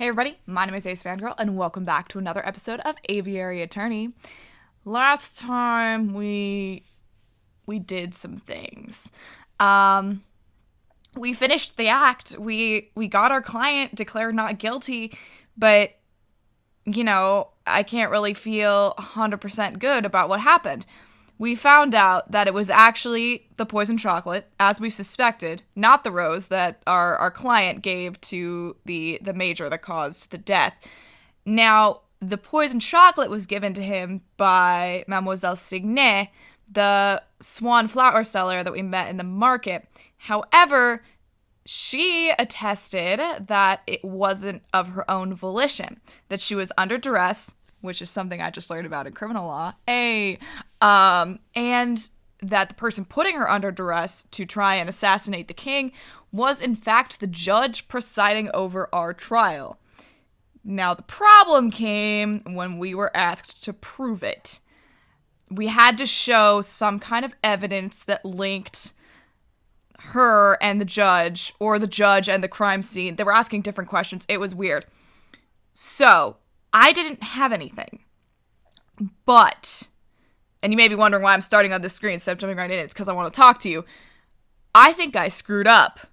Hey everybody, my name is AceFangirl, and welcome back to another episode of Aviary Attorney. Last time we did some things. We finished the act. We got our client declared not guilty, but I can't really feel 100% good about what happened. We found out that it was actually the poison chocolate, as we suspected, not the rose that our client gave to the major that caused the death. Now, the poison chocolate was given to him by Mademoiselle Signet, the swan flower seller that we met in the market. However, she attested that it wasn't of her own volition, that she was under duress, which is something I just learned about in criminal law, and that the person putting her under duress to try and assassinate the king was in fact the judge presiding over our trial. Now, the problem came when we were asked to prove it. We had to show some kind of evidence that linked her and the judge, or the judge and the crime scene. They were asking different questions. It was weird. So, I didn't have anything. But, and you may be wondering why I'm starting on this screen instead of jumping right in. It's because I want to talk to you. I think I screwed up.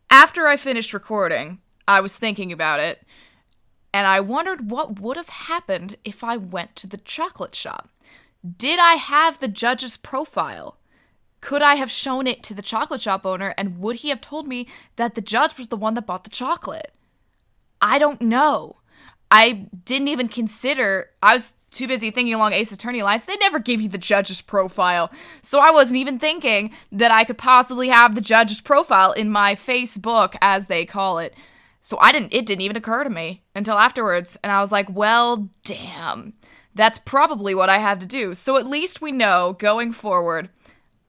After I finished recording, I was thinking about it, and I wondered what would have happened if I went to the chocolate shop. Did I have the judge's profile? Could I have shown it to the chocolate shop owner, and would he have told me that the judge was the one that bought the chocolate? I don't know. I didn't even consider, I was too busy thinking along Ace Attorney lines. They never give you the judge's profile. So I wasn't even thinking that I could possibly have the judge's profile in my Facebook, as they call it. So it didn't even occur to me until afterwards. And I was like, well, damn. That's probably what I have to do. So at least we know, going forward,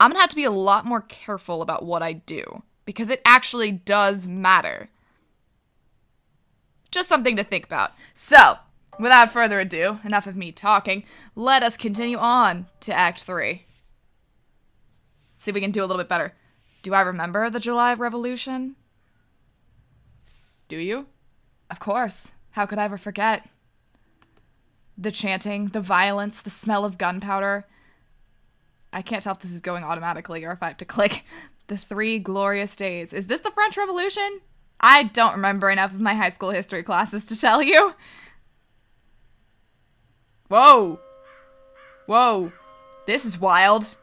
I'm going to have to be a lot more careful about what I do. Because it actually does matter. Just something to think about. So, without further ado, enough of me talking, let us continue on to Act 3. See if we can do a little bit better. Do I remember the July Revolution? Do you? Of course. How could I ever forget? The chanting, the violence, the smell of gunpowder. I can't tell if this is going automatically or if I have to click. The 3 glorious days. Is this the French Revolution? I don't remember enough of my high school history classes to tell you. Whoa. Whoa. This is wild.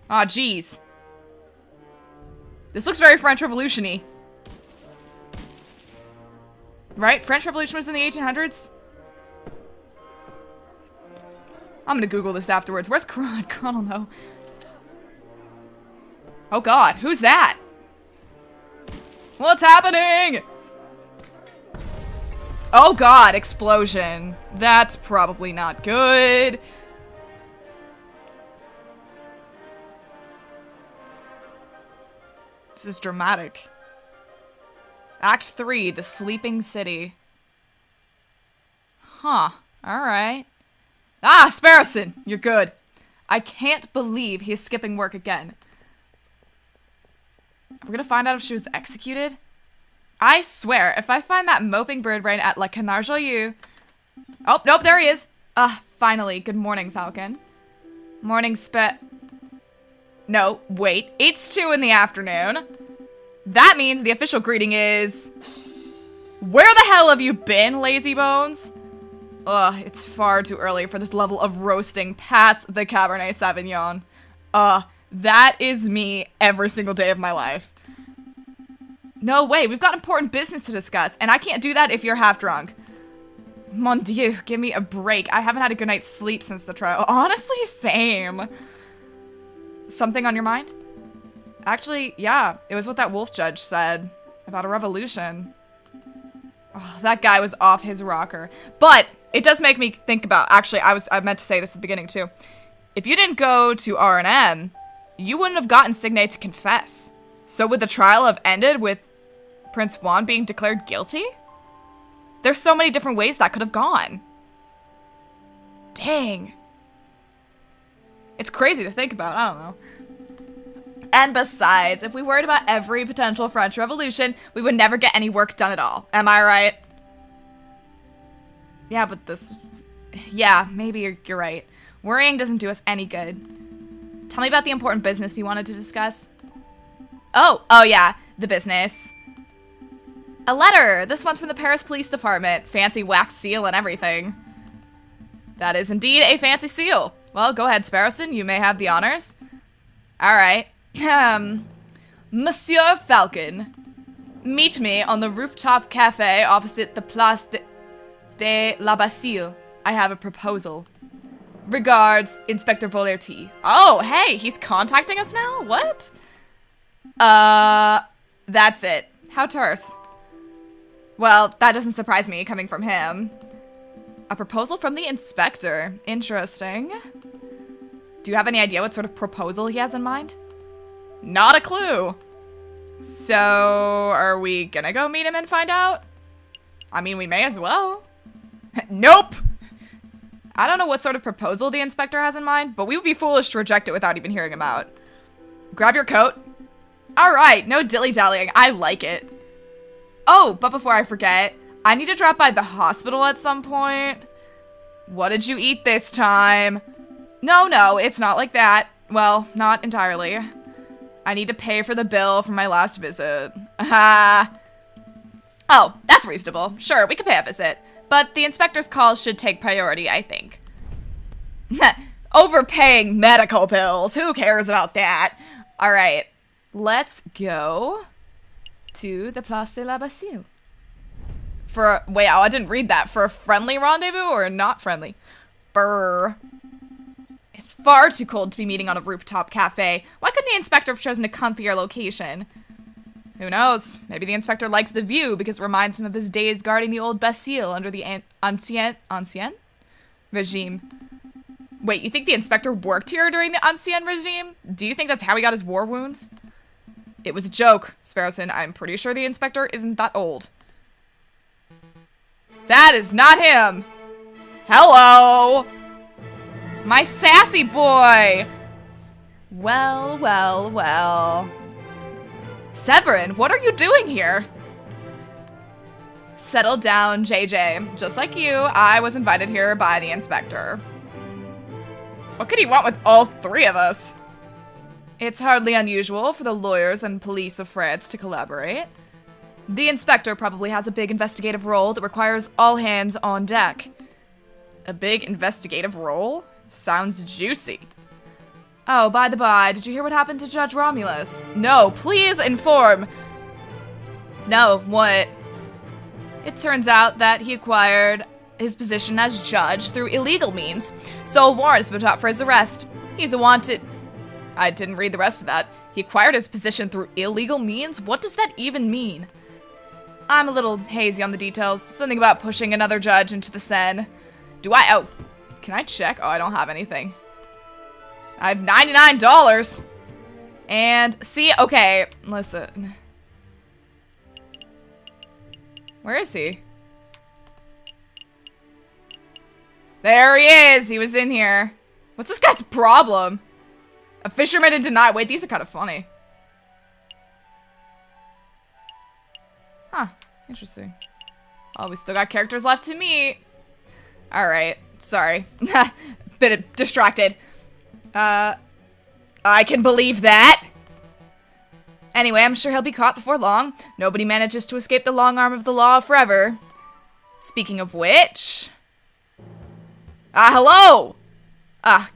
Aw, jeez. This looks very French Revolution-y. Right? French Revolution was in the 1800s? I'm gonna Google this afterwards. Where's Kron? Kron will know. Oh god, who's that? What's happening? Oh god, explosion. That's probably not good. This is dramatic. Act 3, The Sleeping City. Huh, alright. Ah, Sparrowson, you're good. I can't believe he's skipping work again. We're gonna find out if she was executed? I swear, if I find that moping bird brain at La Canard Joyeux... Oh, nope, there he is! Finally. Good morning, Falcon. Morning, No, wait. It's 2 in the afternoon. That means the official greeting is... Where the hell have you been, lazy bones? Ugh, it's far too early for this level of roasting past the Cabernet Sauvignon. That is me every single day of my life. No way, we've got important business to discuss, and I can't do that if you're half drunk. Mon Dieu, give me a break. I haven't had a good night's sleep since the trial. Honestly, same. Something on your mind? Actually, yeah, it was what that wolf judge said about a revolution. Oh, that guy was off his rocker. But it does make me think about, actually, I meant to say this at the beginning too. If you didn't go to R&M, you wouldn't have gotten Signet to confess. So would the trial have ended with Prince Juan being declared guilty? There's so many different ways that could have gone. Dang. It's crazy to think about, I don't know. And besides, if we worried about every potential French Revolution, we would never get any work done at all. Am I right? Yeah, but this... Yeah, maybe you're right. Worrying doesn't do us any good. Tell me about the important business you wanted to discuss. Oh yeah, the business. A letter! This one's from the Paris Police Department. Fancy wax seal and everything. That is indeed a fancy seal. Well, go ahead, Sparrowson. You may have the honors. Alright. Monsieur Falcon. Meet me on the rooftop cafe opposite the Place de la Bastille. I have a proposal. Regards, Inspector Volerti. Oh, hey, he's contacting us now? What? That's it. How terse. Well, that doesn't surprise me coming from him. A proposal from the inspector. Interesting. Do you have any idea what sort of proposal he has in mind? Not a clue. So, are we gonna go meet him and find out? I mean, we may as well. Nope! I don't know what sort of proposal the inspector has in mind, but we would be foolish to reject it without even hearing him out. Grab your coat. Alright, no dilly-dallying. I like it. Oh, but before I forget, I need to drop by the hospital at some point. What did you eat this time? No, it's not like that. Well, not entirely. I need to pay for the bill from my last visit. Oh, that's reasonable. Sure, we could pay a visit. But the inspector's calls should take priority, I think. Overpaying medical bills. Who cares about that? Alright, let's go to the Place de la Bastille. Wait, I didn't read that. For a friendly rendezvous or not friendly? Brr. It's far too cold to be meeting on a rooftop cafe. Why couldn't the inspector have chosen a comfier location? Who knows? Maybe the inspector likes the view because it reminds him of his days guarding the old Bastille under the Ancien regime. Wait, you think the inspector worked here during the Ancien regime? Do you think that's how he got his war wounds? It was a joke, Sparrowson. I'm pretty sure the inspector isn't that old. That is not him! Hello! My sassy boy! Well. Severin, what are you doing here? Settle down, JJ. Just like you, I was invited here by the inspector. What could he want with all three of us? It's hardly unusual for the lawyers and police of France to collaborate. The inspector probably has a big investigative role that requires all hands on deck. A big investigative role? Sounds juicy. Oh, by the by, did you hear what happened to Judge Romulus? No, please inform. No, what? It turns out that he acquired his position as judge through illegal means, so a warrant has been out for his arrest. He's a wanted... I didn't read the rest of that. He acquired his position through illegal means? What does that even mean? I'm a little hazy on the details. Something about pushing another judge into the Seine. Oh, can I check? Oh, I don't have anything. I have $99. And see, okay, listen. Where is he? There he is. He was in here. What's this guy's problem? A fisherman in denial. Wait, these are kind of funny. Huh. Interesting. Oh, we still got characters left to meet. Alright. Sorry. Bit distracted. I can believe that. Anyway, I'm sure he'll be caught before long. Nobody manages to escape the long arm of the law forever. Speaking of which... hello!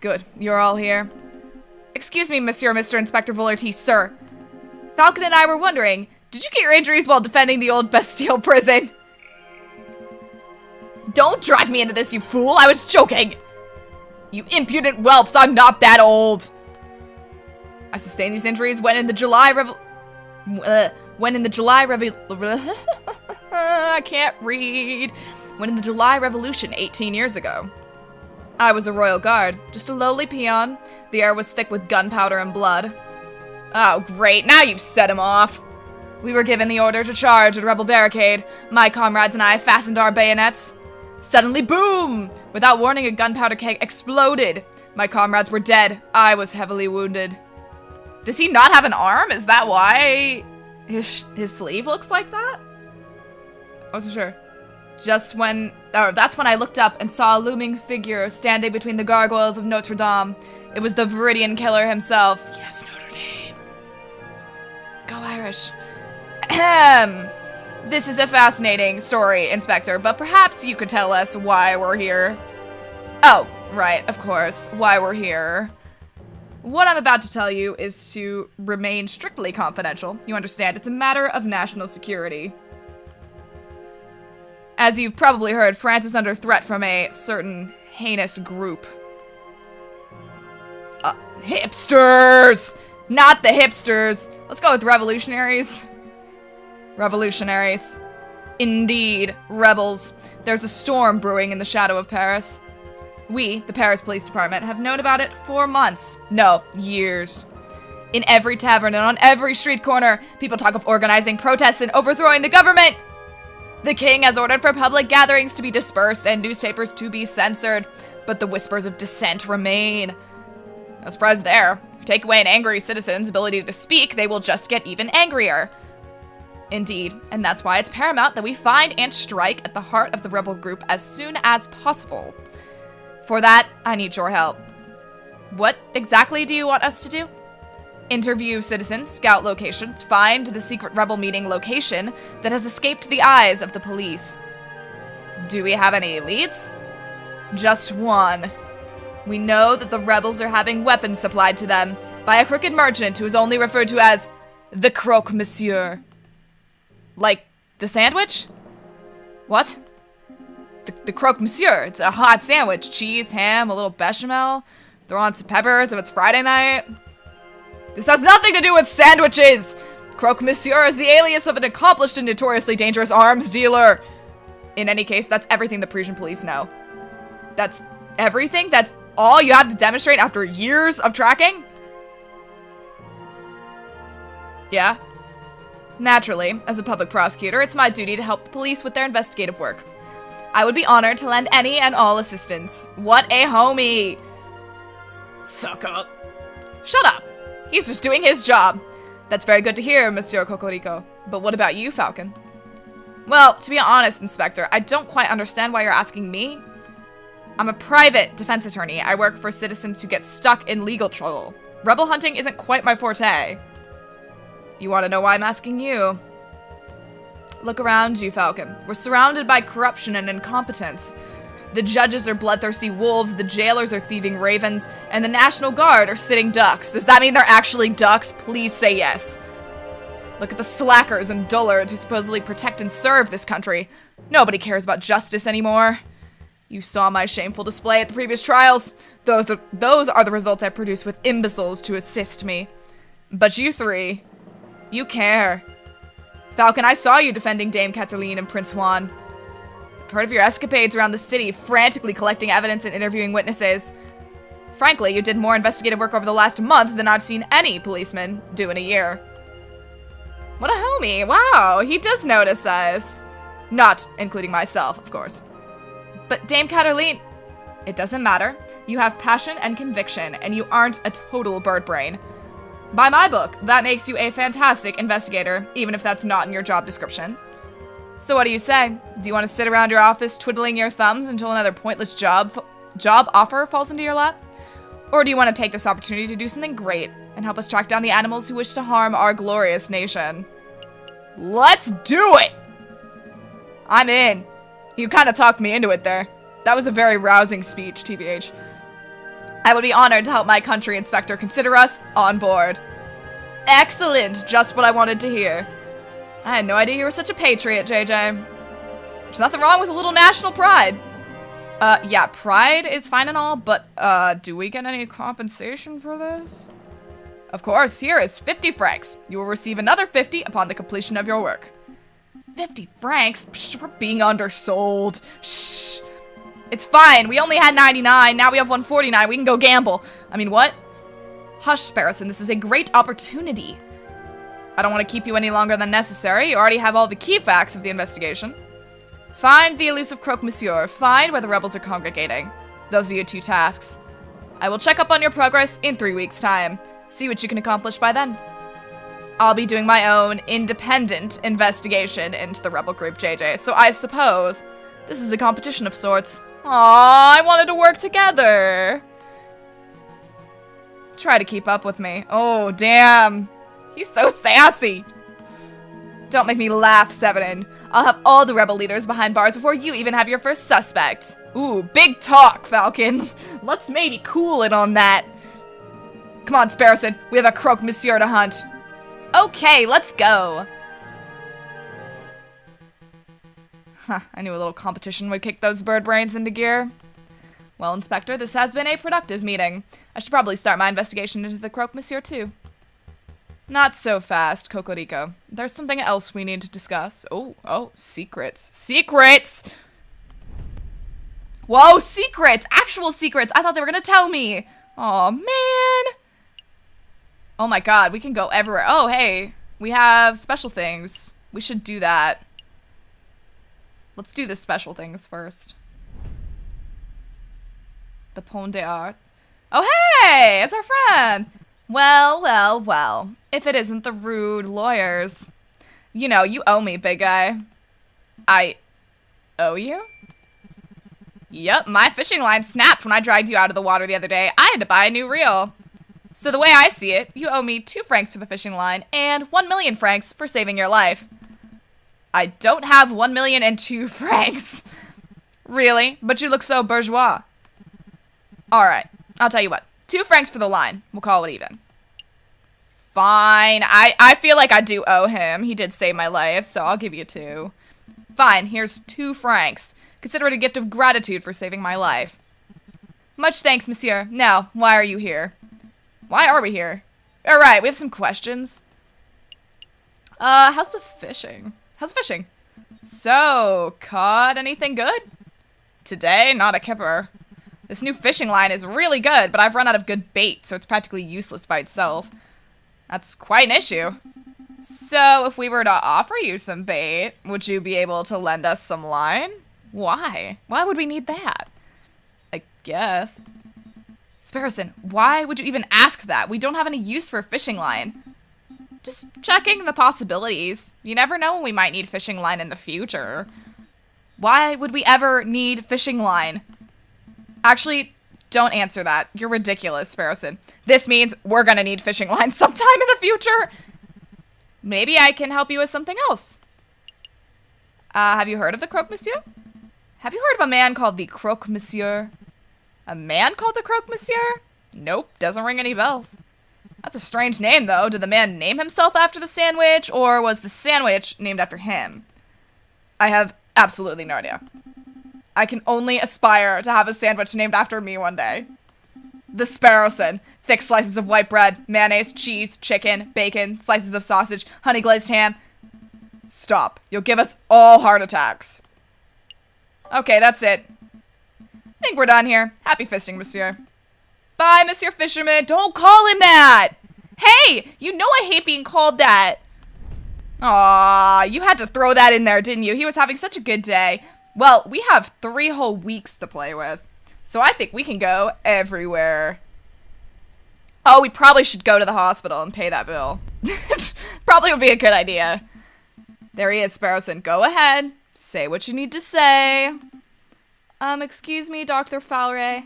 Good. You're all here. Excuse me, Mr. Inspector Volerti, sir. Falcon and I were wondering, did you get your injuries while defending the old Bastille prison? Don't drag me into this, you fool! I was joking! You impudent whelps, I'm not that old! I sustained these injuries when in the July I can't read. When in the July Revolution 18 years ago. I was a royal guard, just a lowly peon. The air was thick with gunpowder and blood. Oh, great, now you've set him off. We were given the order to charge a rebel barricade. My comrades and I fastened our bayonets. Suddenly, boom! Without warning, a gunpowder keg exploded. My comrades were dead. I was heavily wounded. Does he not have an arm? Is that why his sleeve looks like that? I wasn't sure. That's when I looked up and saw a looming figure standing between the gargoyles of Notre Dame. It was the Viridian Killer himself. Yes, Notre Dame. Go Irish. Ahem. This is a fascinating story, Inspector, but perhaps you could tell us why we're here. Oh, right, of course, why we're here. What I'm about to tell you is to remain strictly confidential. You understand, it's a matter of national security. As you've probably heard, France is under threat from a certain heinous group. Hipsters! Not the hipsters! Let's go with revolutionaries. Revolutionaries. Indeed, rebels. There's a storm brewing in the shadow of Paris. We, the Paris Police Department, have known about it for months. No, years. In every tavern and on every street corner, people talk of organizing protests and overthrowing the government. The king has ordered for public gatherings to be dispersed and newspapers to be censored, but the whispers of dissent remain. No surprise there. If you take away an angry citizen's ability to speak, they will just get even angrier. Indeed, and that's why it's paramount that we find and strike at the heart of the rebel group as soon as possible. For that, I need your help. What exactly do you want us to do? Interview citizens, scout locations, find the secret rebel meeting location that has escaped the eyes of the police. Do we have any leads? Just one. We know that the rebels are having weapons supplied to them by a crooked merchant who is only referred to as the Croque Monsieur. Like the sandwich? What? The Croque Monsieur. It's a hot sandwich. Cheese, ham, a little bechamel. Throw on some peppers if it's Friday night. This has nothing to do with sandwiches! Croque Monsieur is the alias of an accomplished and notoriously dangerous arms dealer. In any case, that's everything the Parisian police know. That's everything? That's all you have to demonstrate after years of tracking? Yeah. Naturally, as a public prosecutor, it's my duty to help the police with their investigative work. I would be honored to lend any and all assistance. What a homie! Suck up. Shut up. He's just doing his job. That's very good to hear, Monsieur Cocorico. But what about you, Falcon? Well, to be honest, Inspector, I don't quite understand why you're asking me. I'm a private defense attorney. I work for citizens who get stuck in legal trouble. Rebel hunting isn't quite my forte. You want to know why I'm asking you? Look around you, Falcon. We're surrounded by corruption and incompetence. The judges are bloodthirsty wolves, the jailers are thieving ravens, and the National Guard are sitting ducks. Does that mean they're actually ducks? Please say yes. Look at the slackers and dullards who supposedly protect and serve this country. Nobody cares about justice anymore. You saw my shameful display at the previous trials. Those are the results I produce with imbeciles to assist me. But you three, you care. Falcon, I saw you defending Dame Cataline and Prince Juan. Part of your escapades around the city, frantically collecting evidence and interviewing witnesses. Frankly, you did more investigative work over the last month than I've seen any policeman do in a year. What a homie. Wow, he does notice us. Not including myself, of course. But Dame Cataline, it doesn't matter. You have passion and conviction, and you aren't a total bird brain. By my book, that makes you a fantastic investigator, even if that's not in your job description. So what do you say? Do you want to sit around your office twiddling your thumbs until another pointless job offer falls into your lap? Or do you want to take this opportunity to do something great and help us track down the animals who wish to harm our glorious nation? Let's do it! I'm in. You kind of talked me into it there. That was a very rousing speech, TBH. I would be honored to help my country, Inspector. Consider us on board. Excellent! Just what I wanted to hear. I had no idea you were such a patriot, JJ. There's nothing wrong with a little national pride. Yeah, pride is fine and all, but, do we get any compensation for this? Of course, here is 50 francs. You will receive another 50 upon the completion of your work. 50 francs? Psh, we're being undersold. Shh. It's fine. We only had 99. Now we have 149. We can go gamble. I mean, what? Hush, Sparrowson. This is a great opportunity. I don't want to keep you any longer than necessary. You already have all the key facts of the investigation. Find the elusive Croque Monsieur. Find where the rebels are congregating. Those are your two tasks. I will check up on your progress in 3 weeks' time. See what you can accomplish by then. I'll be doing my own independent investigation into the rebel group, JJ, so I suppose this is a competition of sorts. Aww, I wanted to work together. Try to keep up with me. Oh, damn. He's so sassy. Don't make me laugh, Severin. I'll have all the rebel leaders behind bars before you even have your first suspect. Ooh, big talk, Falcon. Let's maybe cool it on that. Come on, Sparrowson. We have a croque monsieur to hunt. Okay, let's go. Huh, I knew a little competition would kick those bird brains into gear. Well, Inspector, this has been a productive meeting. I should probably start my investigation into the croque monsieur, too. Not so fast, Cocorico. There's something else we need to discuss. Oh, secrets. Secrets! Whoa, secrets! Actual secrets! I thought they were gonna tell me! Aw, man! Oh my god, we can go everywhere. Oh, hey, we have special things. We should do that. Let's do the special things first. The Pont des Arts. Oh, hey! It's our friend! Well, well, well. If it isn't the rude lawyers. You know, you owe me, big guy. I owe you? Yep, my fishing line snapped when I dragged you out of the water the other day. I had to buy a new reel. So the way I see it, you owe me 2 francs for the fishing line and 1,000,000 francs for saving your life. I don't have 1,000,002 francs. Really? But you look so bourgeois. Alright, I'll tell you what. 2 francs for the line. We'll call it even. Fine. I feel like I do owe him. He did save my life, so I'll give you 2. Fine, here's 2 francs. Consider it a gift of gratitude for saving my life. Much thanks, monsieur. Now, why are you here? Why are we here? Alright, we have some questions. How's the fishing? How's fishing? So, caught anything good? Today, not a kipper. This new fishing line is really good, but I've run out of good bait, so it's practically useless by itself. That's quite an issue. So, if we were to offer you some bait, would you be able to lend us some line? Why? Why would we need that? I guess. Sparrowson, why would you even ask that? We don't have any use for a fishing line. Just checking the possibilities. You never know when we might need fishing line in the future. Why would we ever need fishing line? Actually, don't answer that. You're ridiculous, Sparrowson. This means we're gonna need fishing line sometime in the future. Maybe I can help you with something else. Have you heard of the croque monsieur? Have you heard of a man called the croque monsieur? A man called the croque monsieur? Nope, doesn't ring any bells. That's a strange name, though. Did the man name himself after the sandwich, or was the sandwich named after him? I have absolutely no idea. I can only aspire to have a sandwich named after me one day. The Sparrowson. Thick slices of white bread, mayonnaise, cheese, chicken, bacon, slices of sausage, honey glazed ham. Stop. You'll give us all heart attacks. Okay, that's it. I think we're done here. Happy fishing, monsieur. Bye, Monsieur Fisherman. Don't call him that. Hey, you know I hate being called that. Aw, you had to throw that in there, didn't you? He was having such a good day. Well, we have 3 whole weeks to play with. So I think we can go everywhere. Oh, we probably should go to the hospital and pay that bill. Probably would be a good idea. There he is, Sparrowson. Go ahead. Say what you need to say. Excuse me, Dr. Falray.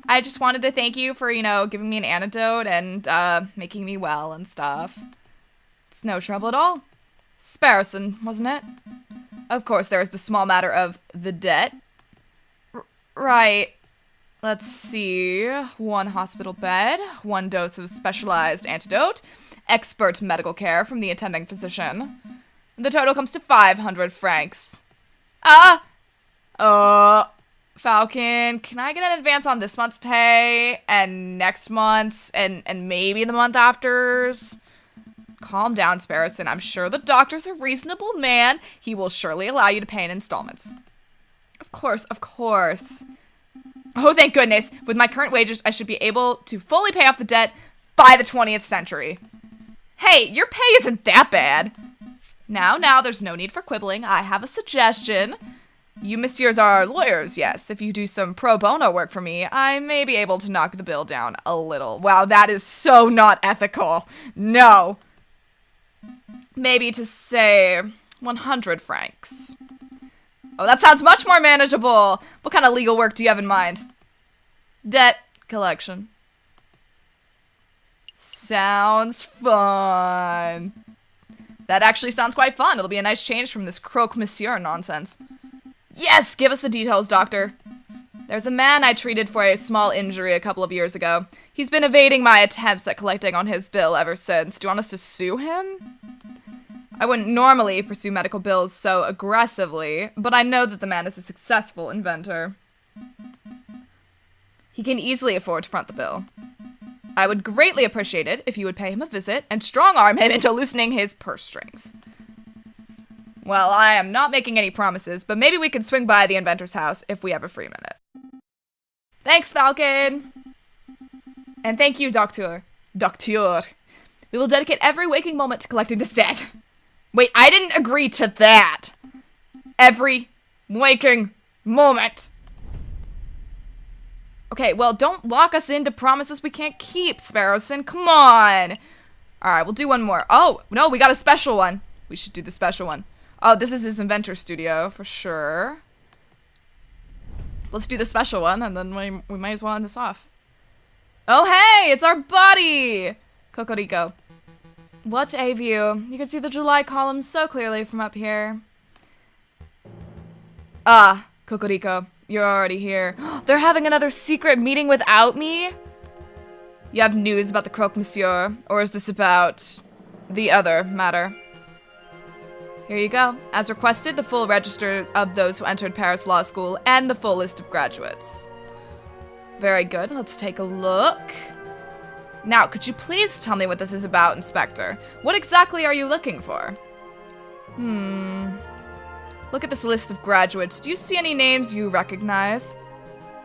I just wanted to thank you for, giving me an antidote and, making me well and stuff. It's no trouble at all. Sparrowson, wasn't it? Of course, there is the small matter of the debt. Right. Let's see. 1 hospital bed, 1 dose of specialized antidote, expert medical care from the attending physician. The total comes to 500 francs. Falcon, can I get an advance on this month's pay and next month's and maybe the month after's? Calm down, Sparrowson. I'm sure the doctor's a reasonable man. He will surely allow you to pay in installments. Of course, of course. Oh, thank goodness. With my current wages, I should be able to fully pay off the debt by the 20th century. Hey, your pay isn't that bad. Now, there's no need for quibbling. I have a suggestion. You messieurs are lawyers, yes. If you do some pro bono work for me, I may be able to knock the bill down a little. Wow, that is so not ethical. No. Maybe to say 100 francs. Oh, that sounds much more manageable. What kind of legal work do you have in mind? Debt collection. Sounds fun. That actually sounds quite fun. It'll be a nice change from this croque-monsieur nonsense. Yes, give us the details, doctor. There's a man I treated for a small injury a couple of years ago. He's been evading my attempts at collecting on his bill ever since. Do you want us to sue him? I wouldn't normally pursue medical bills so aggressively, but I know that the man is a successful inventor. He can easily afford to front the bill. I would greatly appreciate it if you would pay him a visit and strong-arm him into loosening his purse strings. Well, I am not making any promises, but maybe we can swing by the inventor's house if we have a free minute. Thanks, Falcon! And thank you, Docteur. Docteur. We will dedicate every waking moment to collecting this debt. Wait, I didn't agree to that! Every waking moment. Okay, well, don't lock us into promises we can't keep, Sparrowson. Come on! Alright, we'll do one more. Oh, no, we got a special one. We should do the special one. Oh, this is his inventor studio, for sure. Let's do the special one, and then we might as well end this off. Oh, hey! It's our buddy! Cocorico. What a view. You can see the July columns so clearly from up here. Ah, Cocorico. You're already here. They're having another secret meeting without me? You have news about the croque-monsieur, or is this about the other matter? Here you go. As requested, the full register of those who entered Paris Law School and the full list of graduates. Very good. Let's take a look. Now, could you please tell me what this is about, Inspector? What exactly are you looking for? Look at this list of graduates. Do you see any names you recognize?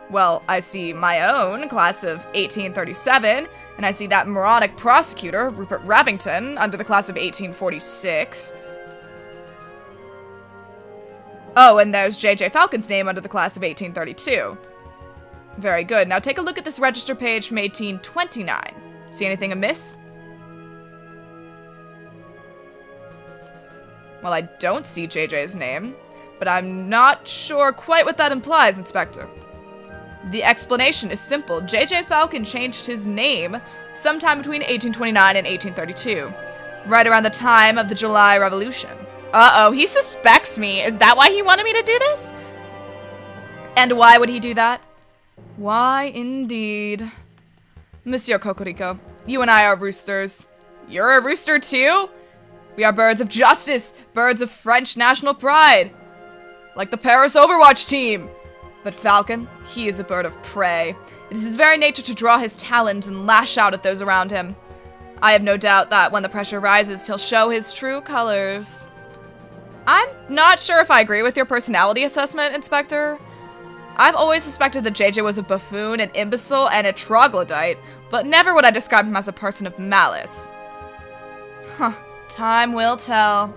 Well, I see my own, class of 1837, and I see that moronic prosecutor, Rupert Rabbington, under the class of 1846. Oh, and there's J.J. Falcon's name under the class of 1832. Very good. Now take a look at this register page from 1829. See anything amiss? Well, I don't see JJ's name, but I'm not sure quite what that implies, Inspector. The explanation is simple. J.J. Falcon changed his name sometime between 1829 and 1832, right around the time of the July Revolution. Uh-oh, he suspects me. Is that why he wanted me to do this? And why would he do that? Why, indeed. Monsieur Cocorico, you and I are roosters. You're a rooster, too? We are birds of justice, birds of French national pride. Like the Paris Overwatch team. But Falcon, he is a bird of prey. It is his very nature to draw his talons and lash out at those around him. I have no doubt that when the pressure rises, he'll show his true colors. I'm not sure if I agree with your personality assessment, Inspector. I've always suspected that JJ was a buffoon, an imbecile, and a troglodyte, but never would I describe him as a person of malice. Huh. Time will tell.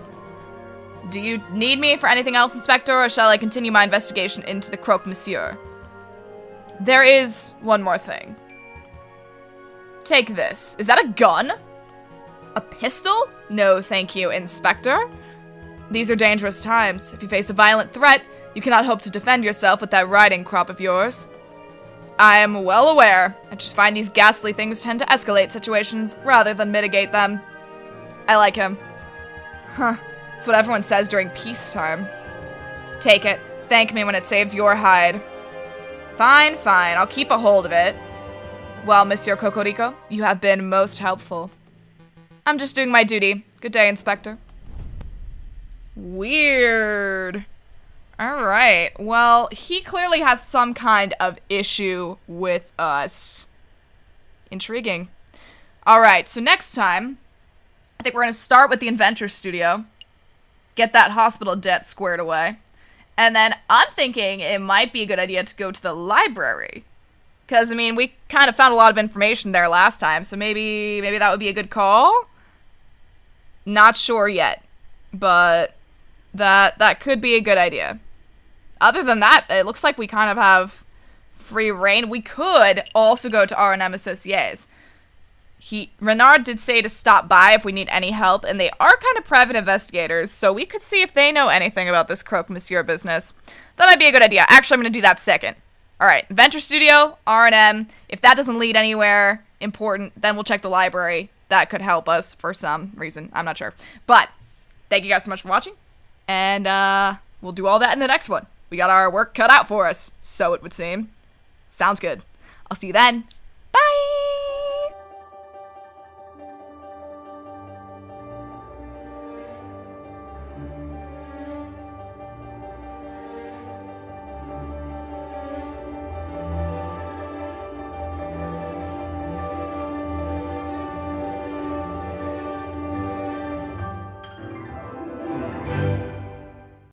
Do you need me for anything else, Inspector, or shall I continue my investigation into the croque-monsieur? There is one more thing. Take this. Is that a gun? A pistol? No, thank you, Inspector. These are dangerous times. If you face a violent threat, you cannot hope to defend yourself with that riding crop of yours. I am well aware. I just find these ghastly things tend to escalate situations rather than mitigate them. I like him. Huh. That's what everyone says during peacetime. Take it. Thank me when it saves your hide. Fine, fine. I'll keep a hold of it. Well, Monsieur Cocorico, you have been most helpful. I'm just doing my duty. Good day, Inspector. Weird. Alright. Well, he clearly has some kind of issue with us. Intriguing. Alright, so next time, I think we're going to start with the Inventor Studio. Get that hospital debt squared away. And then I'm thinking it might be a good idea to go to the library. Because, I mean, we kind of found a lot of information there last time, so maybe that would be a good call? Not sure yet, but that could be a good idea. other than that, it looks like we kind of have free reign. We could also go to R&M Associés. Renard did say to stop by if we need any help, and they are kind of private investigators, so we could see if they know anything about this Croque Monsieur business. That might be a good idea. Actually, I'm going to do that second. Alright, Venture Studio, R&M. If that doesn't lead anywhere important, then we'll check the library. That could help us for some reason. I'm not sure. But, thank you guys so much for watching, and we'll do all that in the next one. We got our work cut out for us, so it would seem. Sounds good. I'll see you then. Bye!